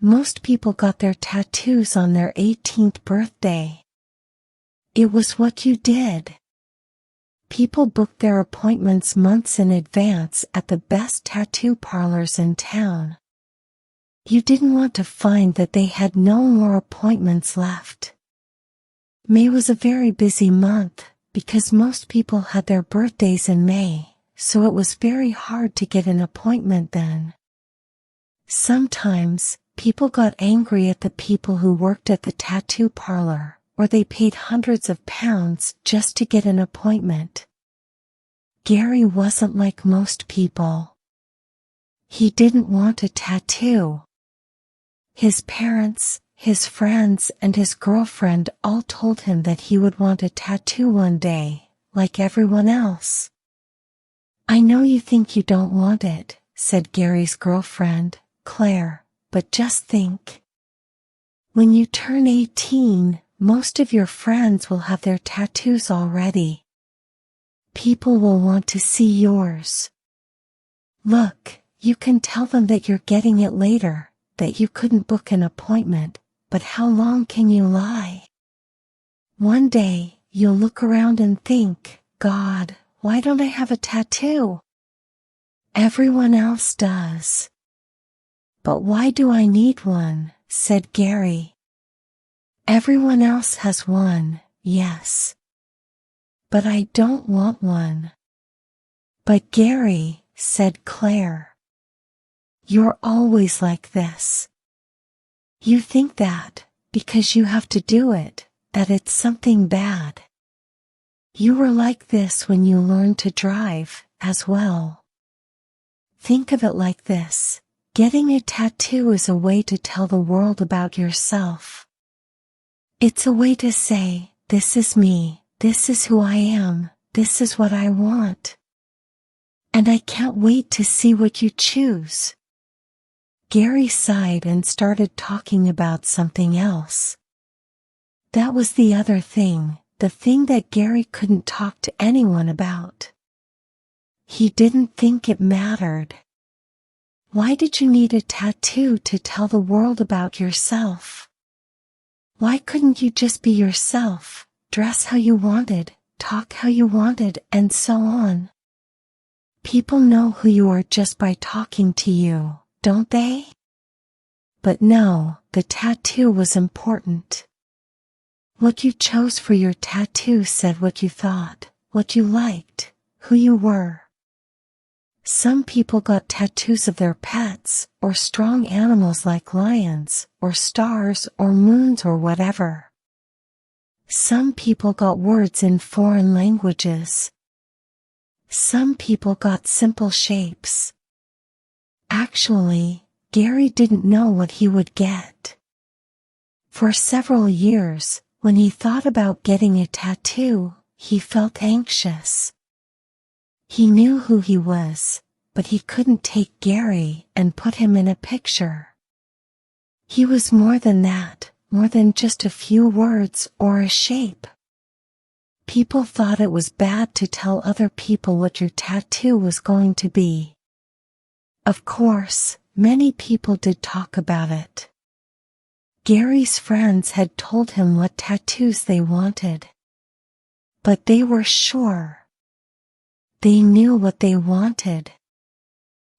Most people got their tattoos on their 18th birthday. It was what you did. People booked their appointments months in advance at the best tattoo parlors in town. You didn't want to find that they had no more appointments left. May was a very busy month, because most people had their birthdays in May, so it was very hard to get an appointment then. Sometimes, people got angry at the people who worked at the tattoo parlor, or they paid hundreds of pounds just to get an appointment. Gary wasn't like most people. He didn't want a tattoo. His parents, his friends, and his girlfriend all told him that he would want a tattoo one day, like everyone else. "I know you think you don't want it," said Gary's girlfriend, Claire, "but just think. When you turn 18, most of your friends will have their tattoos already. People will want to see yours. Look, you can tell them that you're getting it later, that you couldn't book an appointment, but how long can you lie? One day, you'll look around and think, God, why don't I have a tattoo? Everyone else does. But why do I need one?" said Gary. "Everyone else has one, yes. But I don't want one." "But Gary," said Claire, "you're always like this. You think that, because you have to do it, that it's something bad. You were like this when you learned to drive, as well. Think of it like this. Getting a tattoo is a way to tell the world about yourself. It's a way to say, this is me, this is who I am, this is what I want. And I can't wait to see what you choose." Gary sighed and started talking about something else. That was the other thing, the thing that Gary couldn't talk to anyone about. He didn't think it mattered. Why did you need a tattoo to tell the world about yourself? Why couldn't you just be yourself, dress how you wanted, talk how you wanted, and so on? People know who you are just by talking to you, don't they? But no, the tattoo was important. What you chose for your tattoo said what you thought, what you liked, who you were. Some people got tattoos of their pets, or strong animals like lions, or stars, or moons, or whatever. Some people got words in foreign languages. Some people got simple shapes. Actually, Gary didn't know what he would get. For several years, when he thought about getting a tattoo, he felt anxious. He knew who he was, but he couldn't take Gary and put him in a picture. He was more than that, more than just a few words or a shape. People thought it was bad to tell other people what your tattoo was going to be. Of course, many people did talk about it. Gary's friends had told him what tattoos they wanted. But they were sure. They knew what they wanted.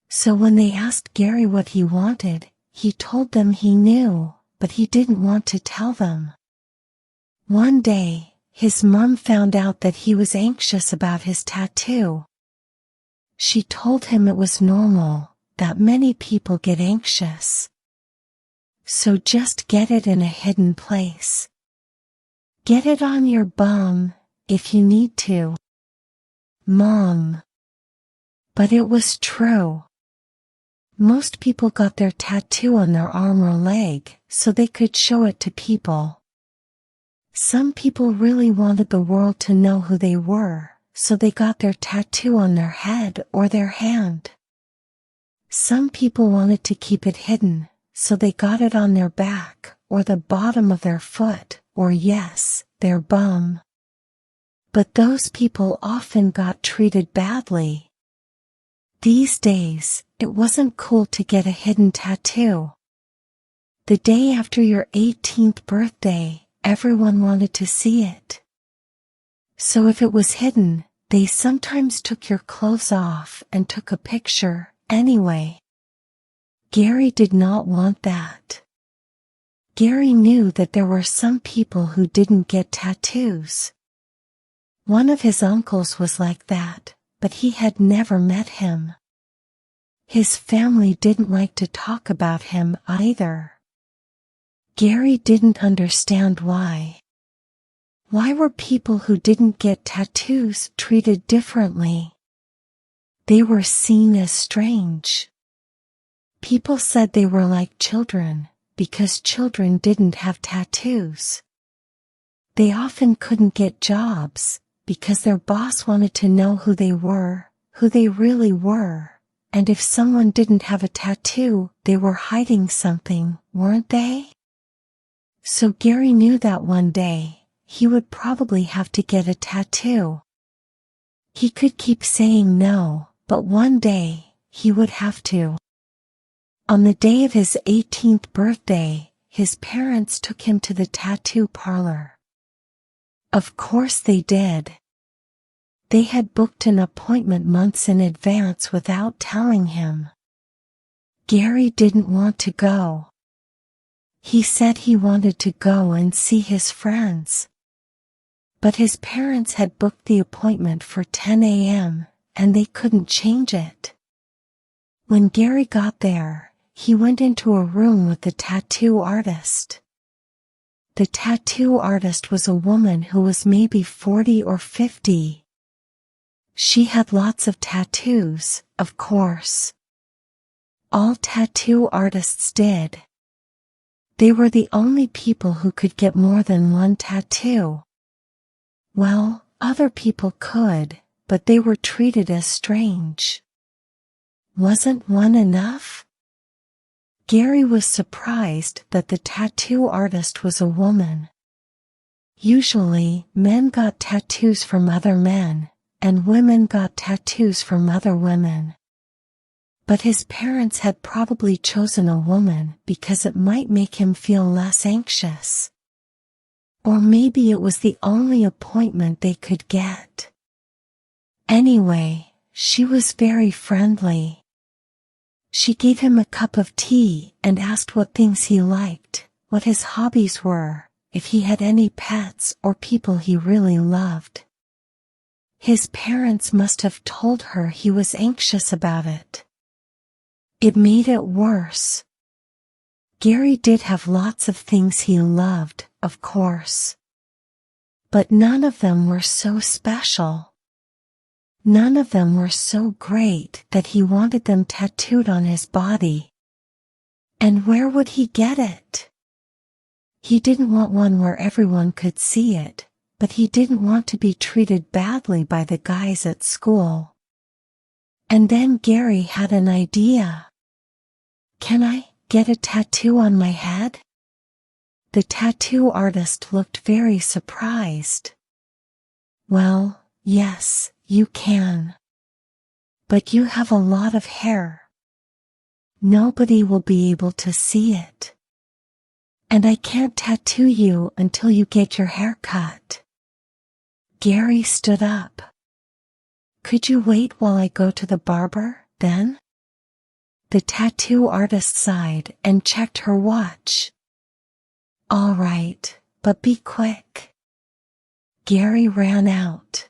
So when they asked Gary what he wanted, he told them he knew, but he didn't want to tell them. One day, his mom found out that he was anxious about his tattoo. She told him it was normal, that many people get anxious. So just get it in a hidden place. Get it on your bum, if you need to. Mom. But it was true. Most people got their tattoo on their arm or leg, so they could show it to people. Some people really wanted the world to know who they were, so they got their tattoo on their head or their hand. Some people wanted to keep it hidden, so they got it on their back, or the bottom of their foot, or yes, their bum. But those people often got treated badly. These days, it wasn't cool to get a hidden tattoo. The day after your 18th birthday, everyone wanted to see it. So if it was hidden, they sometimes took your clothes off and took a picture, anyway. Gary did not want that. Gary knew that there were some people who didn't get tattoos. One of his uncles was like that, but he had never met him. His family didn't like to talk about him either. Gary didn't understand why. Why were people who didn't get tattoos treated differently? They were seen as strange. People said they were like children, because children didn't have tattoos. They often couldn't get jobs, because their boss wanted to know who they really were, and if someone didn't have a tattoo, they were hiding something, weren't they? So Gary knew that one day, he would probably have to get a tattoo. He could keep saying no, but one day, he would have to. On the day of his 18th birthday, his parents took him to the tattoo parlor. Of course they did. They had booked an appointment months in advance without telling him. Gary didn't want to go. He said he wanted to go and see his friends. But his parents had booked the appointment for 10 a.m., and they couldn't change it. When Gary got there, he went into a room with the tattoo artist. The tattoo artist was a woman who was maybe 40 or 50. She had lots of tattoos, of course. All tattoo artists did. They were the only people who could get more than one tattoo. Well, other people could, but they were treated as strange. Wasn't one enough? Gary was surprised that the tattoo artist was a woman. Usually, men got tattoos from other men, and women got tattoos from other women. But his parents had probably chosen a woman because it might make him feel less anxious. Or maybe it was the only appointment they could get. Anyway, she was very friendly. She gave him a cup of tea and asked what things he liked, what his hobbies were, if he had any pets or people he really loved. His parents must have told her he was anxious about it. It made it worse. Gary did have lots of things he loved, of course. But none of them were so special. None of them were so great that he wanted them tattooed on his body. And where would he get it? He didn't want one where everyone could see it, but he didn't want to be treated badly by the guys at school. And then Gary had an idea. Can I get a tattoo on my head? The tattoo artist looked very surprised. Well, yes, you can. But you have a lot of hair. Nobody will be able to see it. And I can't tattoo you until you get your hair cut. Gary stood up. Could you wait while I go to the barber, then? The tattoo artist sighed and checked her watch. All right, but be quick. Gary ran out.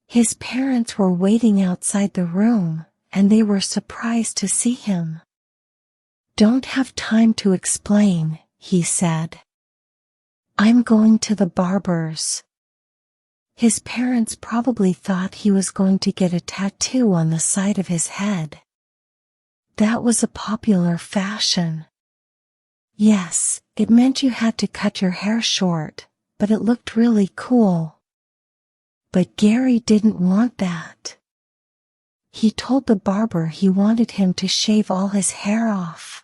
His parents were waiting outside the room, and they were surprised to see him. Don't have time to explain, he said. I'm going to the barber's. His parents probably thought he was going to get a tattoo on the side of his head. That was a popular fashion. Yes, it meant you had to cut your hair short, but it looked really cool. But Gary didn't want that. He told the barber he wanted him to shave all his hair off.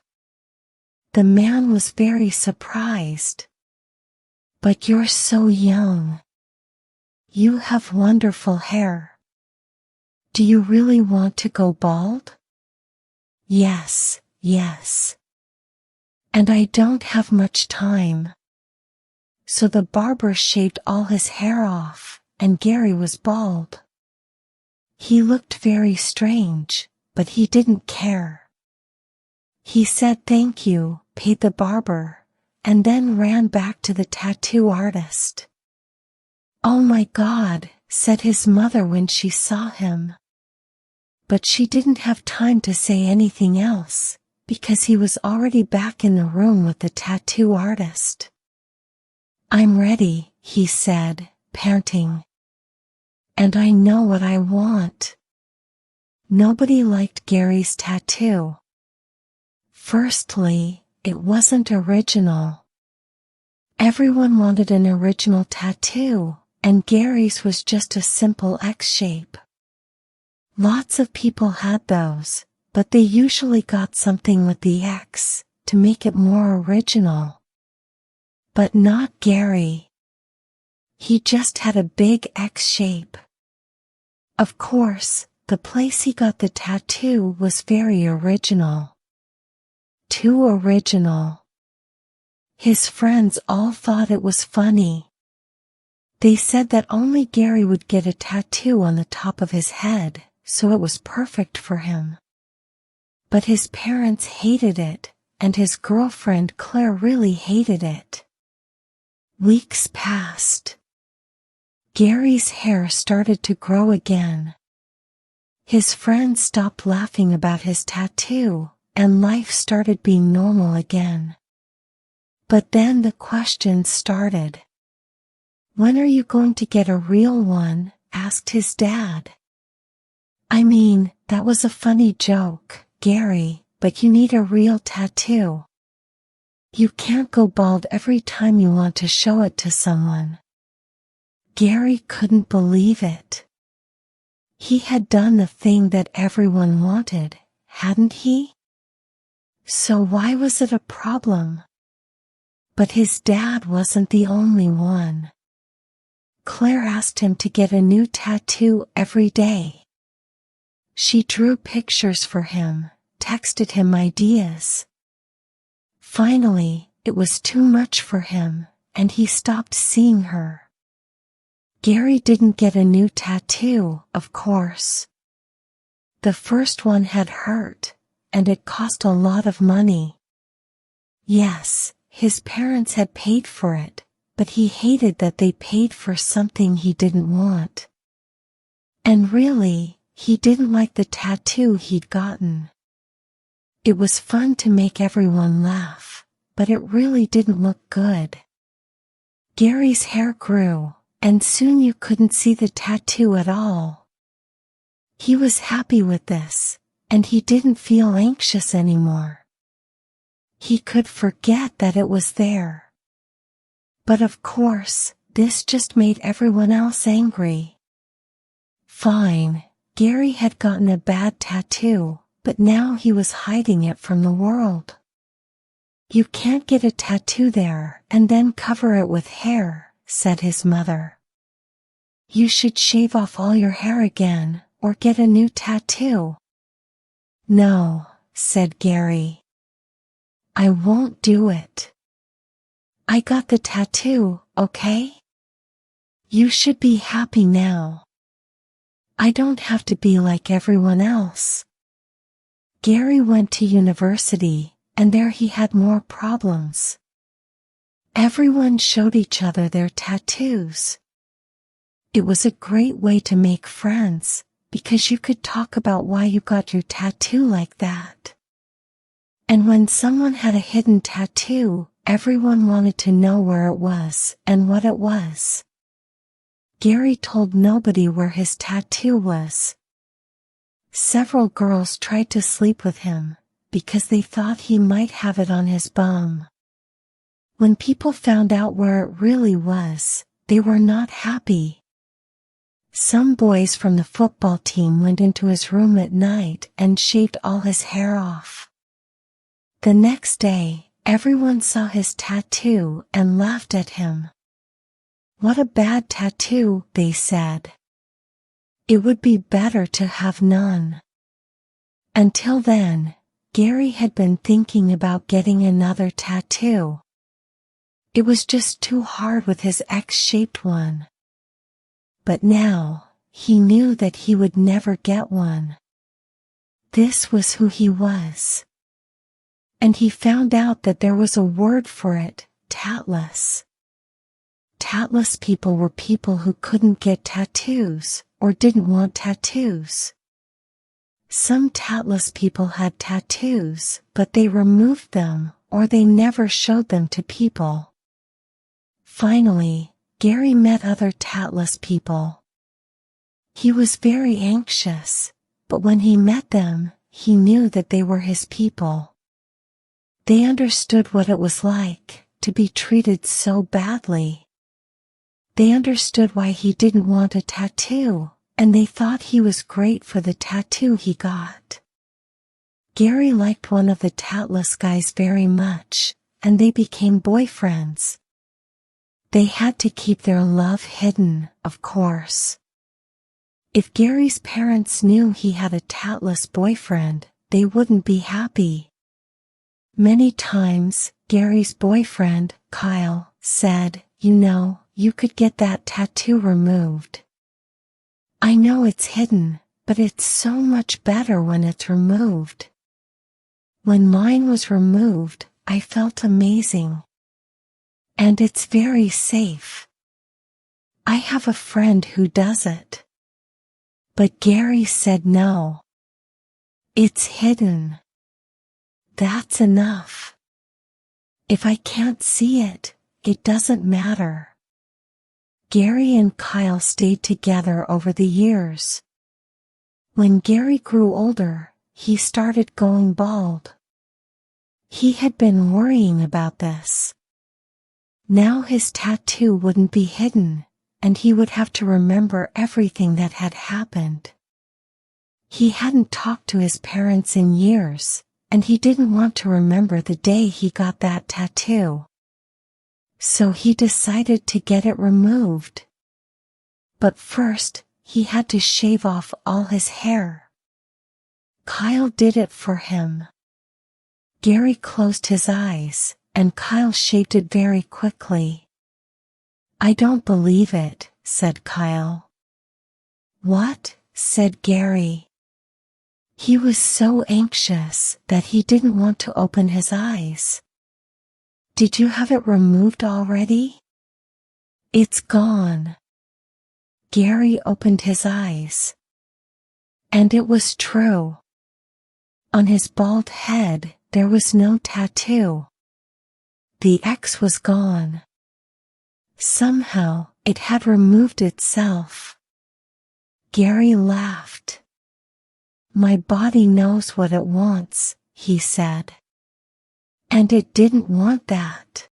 The man was very surprised. But you're so young. You have wonderful hair. Do you really want to go bald? Yes, yes. and I don't have much time." So the barber shaved all his hair off, and Gary was bald. He looked very strange, but he didn't care. He said thank you, paid the barber, and then ran back to the tattoo artist. "Oh my God," said his mother when she saw him. But she didn't have time to say anything else, because he was already back in the room with the tattoo artist. "I'm ready," he said, panting. "And I know what I want." Nobody liked Gary's tattoo. Firstly, it wasn't original. Everyone wanted an original tattoo, and Gary's was just a simple X shape. Lots of people had those, but they usually got something with the X to make it more original. But not Gary. He just had a big X shape. Of course, the place he got the tattoo was very original. Too original. His friends all thought it was funny. They said that only Gary would get a tattoo on the top of his head, so it was perfect for him. But his parents hated it, and his girlfriend Claire really hated it. Weeks passed. Gary's hair started to grow again. His friends stopped laughing about his tattoo, and life started being normal again. But then the questions started. "When are you going to get a real one?" asked his dad. "I mean, that was a funny joke, Gary, but you need a real tattoo. You can't go bald every time you want to show it to someone." Gary couldn't believe it. He had done the thing that everyone wanted, hadn't he? So why was it a problem? But his dad wasn't the only one. Claire asked him to get a new tattoo every day. She drew pictures for him, texted him ideas. Finally, it was too much for him, and he stopped seeing her. Gary didn't get a new tattoo, of course. The first one had hurt, and it cost a lot of money. Yes, his parents had paid for it, but he hated that they paid for something he didn't want. And really, he didn't like the tattoo he'd gotten. It was fun to make everyone laugh, but it really didn't look good. Gary's hair grew, and soon you couldn't see the tattoo at all. He was happy with this, and he didn't feel anxious anymore. He could forget that it was there. But of course, this just made everyone else angry. Fine, Gary had gotten a bad tattoo, but now he was hiding it from the world. "You can't get a tattoo there and then cover it with hair," said his mother. "You should shave off all your hair again, or get a new tattoo." "No," said Gary. "I won't do it. I got the tattoo, okay? You should be happy now. I don't have to be like everyone else." Gary went to university, and there he had more problems. Everyone showed each other their tattoos. It was a great way to make friends, because you could talk about why you got your tattoo like that. And when someone had a hidden tattoo, everyone wanted to know where it was and what it was. Gary told nobody where his tattoo was. Several girls tried to sleep with him, because they thought he might have it on his bum. When people found out where it really was, they were not happy. Some boys from the football team went into his room at night and shaved all his hair off. The next day, everyone saw his tattoo and laughed at him. "What a bad tattoo," they said. "It would be better to have none." Until then, Gary had been thinking about getting another tattoo. It was just too hard with his X-shaped one. But now, he knew that he would never get one. This was who he was. And he found out that there was a word for it, tatless. Tatless people were people who couldn't get tattoos, or didn't want tattoos. Some tatless people had tattoos, but they removed them, or they never showed them to people. Finally, Gary met other tatless people. He was very anxious, but when he met them, he knew that they were his people. They understood what it was like to be treated so badly. They understood why he didn't want a tattoo, and they thought he was great for the tattoo he got. Gary liked one of the tatless guys very much, and they became boyfriends. They had to keep their love hidden, of course. If Gary's parents knew he had a tatless boyfriend, they wouldn't be happy. Many times, Gary's boyfriend, Kyle, said, "You know, you could get that tattoo removed. I know it's hidden, but it's so much better when it's removed. When mine was removed, I felt amazing. And it's very safe. I have a friend who does it." But Gary said no. It's hidden. That's enough. If I can't see it, it doesn't matter. Gary and Kyle stayed together over the years. When Gary grew older, he started going bald. He had been worrying about this. Now his tattoo wouldn't be hidden, and he would have to remember everything that had happened. He hadn't talked to his parents in years, and he didn't want to remember the day he got that tattoo. So he decided to get it removed. But first, he had to shave off all his hair. Kyle did it for him. Gary closed his eyes, and Kyle shaved it very quickly. "I don't believe it," said Kyle. "What?" said Gary. He was so anxious that he didn't want to open his eyes. "Did you have it removed already?" "It's gone." Gary opened his eyes. And it was true. On his bald head, there was no tattoo. The X was gone. Somehow, it had removed itself. Gary laughed. "My body knows what it wants," he said. And it didn't want that.